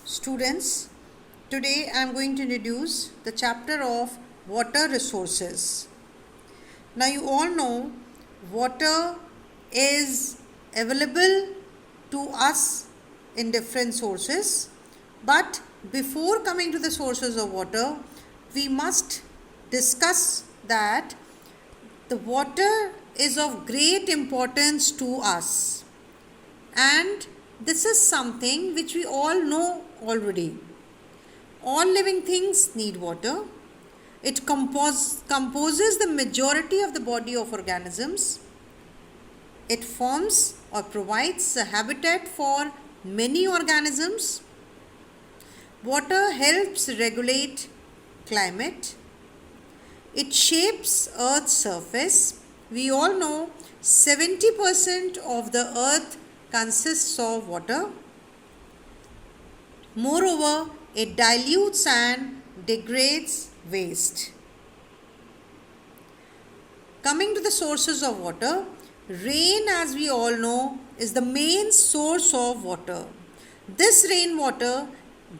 Students, today I am going to introduce the chapter of water resources. Now, you all know water is available to us in different sources, but before coming to the sources of water, we must discuss that the water is of great importance to us, and this is something which we all know already. All living things need water. It composes the majority of the body of organisms. It forms or provides a habitat for many organisms. Water helps regulate climate. It shapes Earth's surface. We all know 70% of the Earth consists of water. Moreover, it dilutes and degrades waste. Coming to the sources of water, rain, as we all know, is the main source of water. This rainwater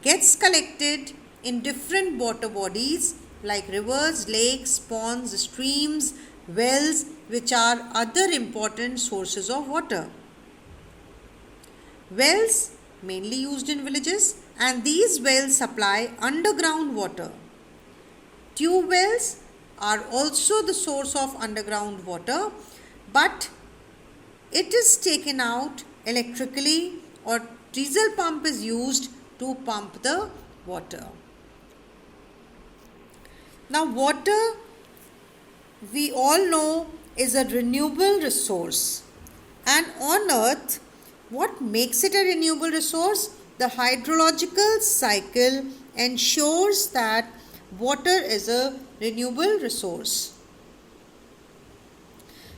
gets collected in different water bodies like rivers, lakes, ponds, streams, wells, which are other important sources of water. Wells mainly used in villages, and these wells supply underground water. Tube wells are also the source of underground water, but it is taken out electrically, or diesel pump is used to pump the water. Now, water, we all know, is a renewable resource, and on Earth, what makes it a renewable resource? The hydrological cycle ensures that water is a renewable resource.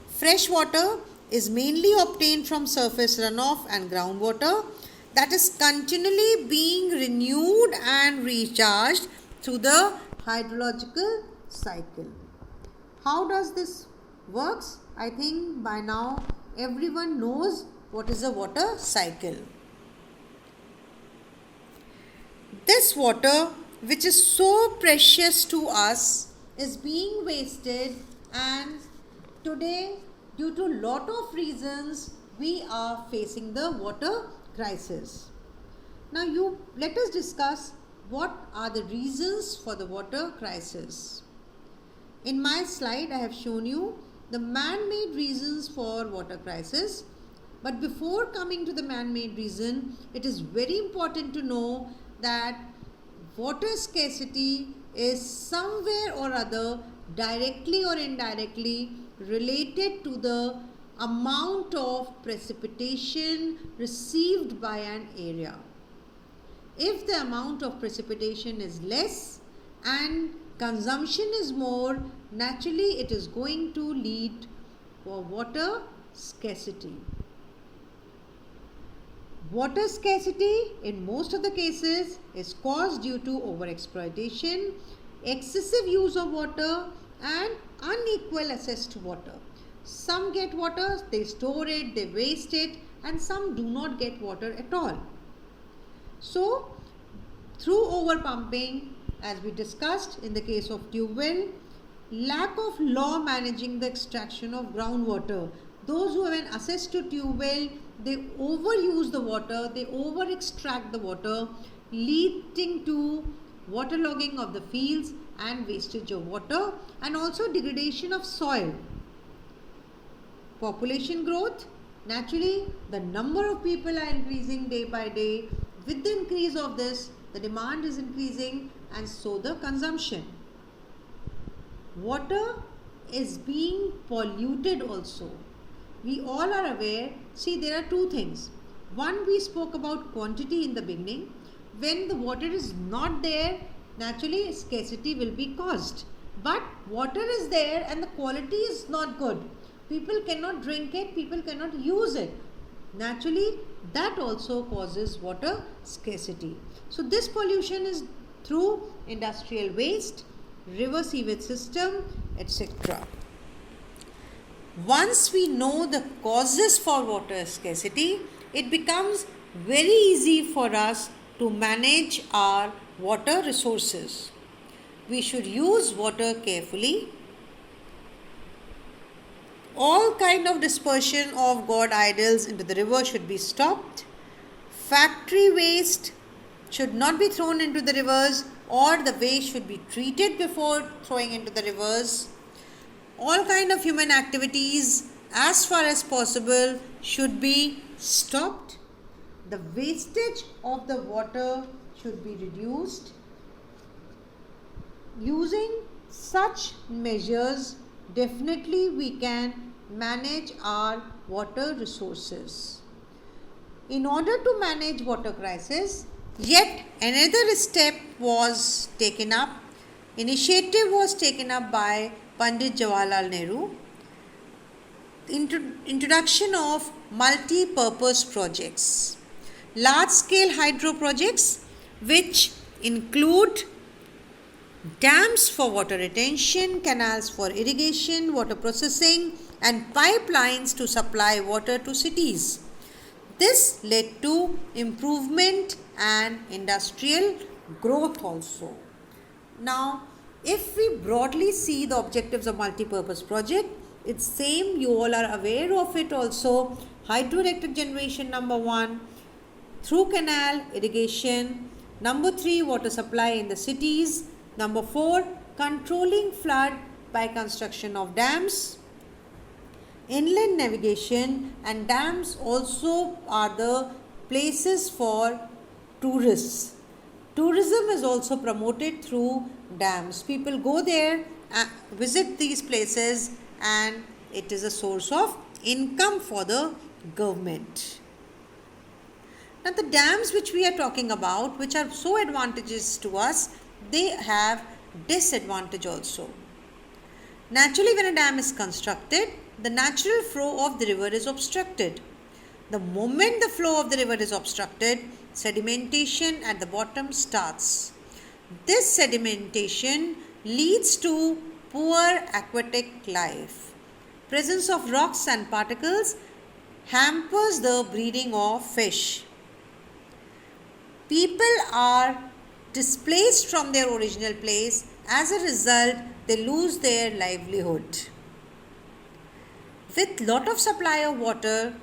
Fresh water is mainly obtained from surface runoff and groundwater that is continually being renewed and recharged through the hydrological cycle. How does this works? I think by now everyone knows what is a water cycle. This water, which is so precious to us, is being wasted, and today, due to lot of reasons, we are facing the water crisis. Now, let us discuss what are the reasons for the water crisis. In my slide, I have shown you the man-made reasons for water crisis. But before coming to the man-made reason, it is very important to know that water scarcity is somewhere or other, directly or indirectly, related to the amount of precipitation received by an area. If the amount of precipitation is less and consumption is more, naturally it is going to lead for water scarcity. Water scarcity in most of the cases is caused due to overexploitation, excessive use of water, and unequal access to water. Some get water, they store it, they waste it, and some do not get water at all. So, through overpumping, as we discussed in the case of tube well, lack of law managing the extraction of groundwater. Those who have an access to tube well, they overuse the water, they over extract the water, leading to waterlogging of the fields and wastage of water, and also degradation of soil. Population growth, naturally the number of people are increasing day by day. With the increase of this, the demand is increasing, and so the consumption. Water is being polluted also. We all are aware, see, there are two things. One, we spoke about quantity in the beginning. When the water is not there, naturally scarcity will be caused. But water is there and the quality is not good. People cannot drink it, people cannot use it. Naturally, that also causes water scarcity. So this pollution is through industrial waste, river sewage system, etc. Once we know the causes for water scarcity, it becomes very easy for us to manage our water resources. We should use water carefully. All kind of dispersion of god idols into the river should be stopped. Factory waste should not be thrown into the rivers, or the waste should be treated before throwing into the rivers. All kind of human activities, as far as possible, should be stopped. The wastage of the water should be reduced. Using such measures, definitely we can manage our water resources. In order to manage water crisis, yet another step was taken up. Initiative was taken up by Pandit Jawaharlal Nehru. Introduction of multi-purpose projects. Large-scale hydro projects which include dams for water retention, canals for irrigation, water processing, and pipelines to supply water to cities. This led to improvement and industrial growth also. Now, if we broadly see the objectives of multi-purpose project, it's same, you all are aware of it also. Hydroelectric generation, number 1, through canal irrigation, number 3, water supply in the cities, number 4, controlling flood by construction of dams, inland navigation, and dams also are the places for tourists. Tourism is also promoted through dams. People go there, visit these places, and it is a source of income for the government. Now, the dams which we are talking about, which are so advantageous to us, they have disadvantage also. Naturally, when a dam is constructed, the natural flow of the river is obstructed. The moment the flow of the river is obstructed, sedimentation at the bottom starts. This sedimentation leads to poor aquatic life. Presence of rocks and particles hampers the breeding of fish. People are displaced from their original place. As a result, they lose their livelihood. With lot of supply of water,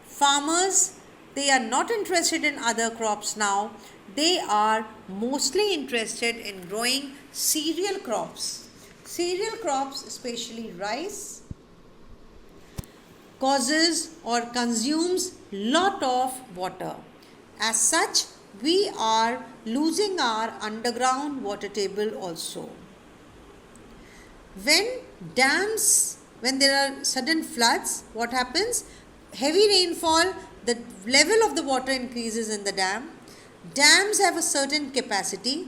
farmers, they are not interested in other crops now. They are mostly interested in growing cereal crops. Cereal crops, especially rice, causes or consumes lot of water. As such, we are losing our underground water table also. When there are sudden floods, what happens? Heavy rainfall, the level of the water increases in the dam. Dams have a certain capacity.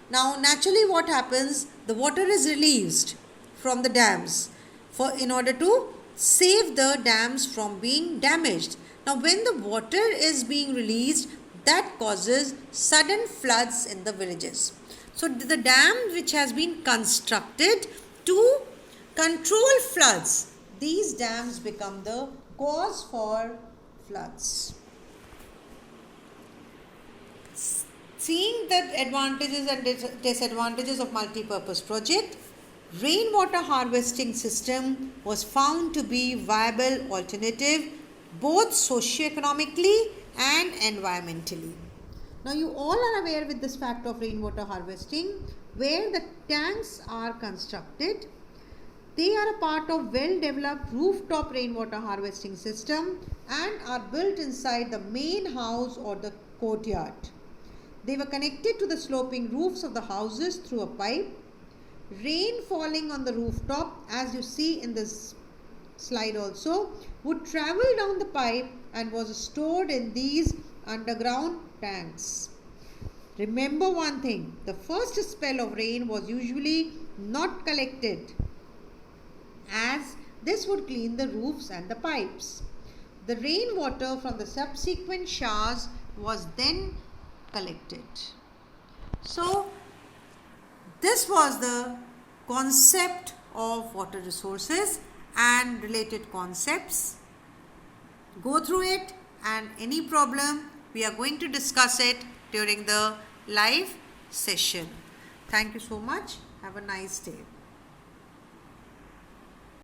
Now, naturally what happens? The water is released from the dams in order to save the dams from being damaged. Now, when the water is being released, that causes sudden floods in the villages. So, the dam which has been constructed to control floods, these dams become the cause for floods. Seeing the advantages and disadvantages of multi-purpose project, rainwater harvesting system was found to be viable alternative both socio-economically and environmentally. Now, you all are aware with this fact of rainwater harvesting, where the tanks are constructed. They are a part of well-developed rooftop rainwater harvesting system and are built inside the main house or the courtyard. They were connected to the sloping roofs of the houses through a pipe. Rain falling on the rooftop, as you see in this slide also, would travel down the pipe and was stored in these underground tanks. Remember one thing, the first spell of rain was usually not collected, as this would clean the roofs and the pipes. The rainwater from the subsequent showers was then collected. So, this was the concept of water resources and related concepts. Go through it, and any problem We are going to discuss it during the live session. Thank you so much. Have a nice day.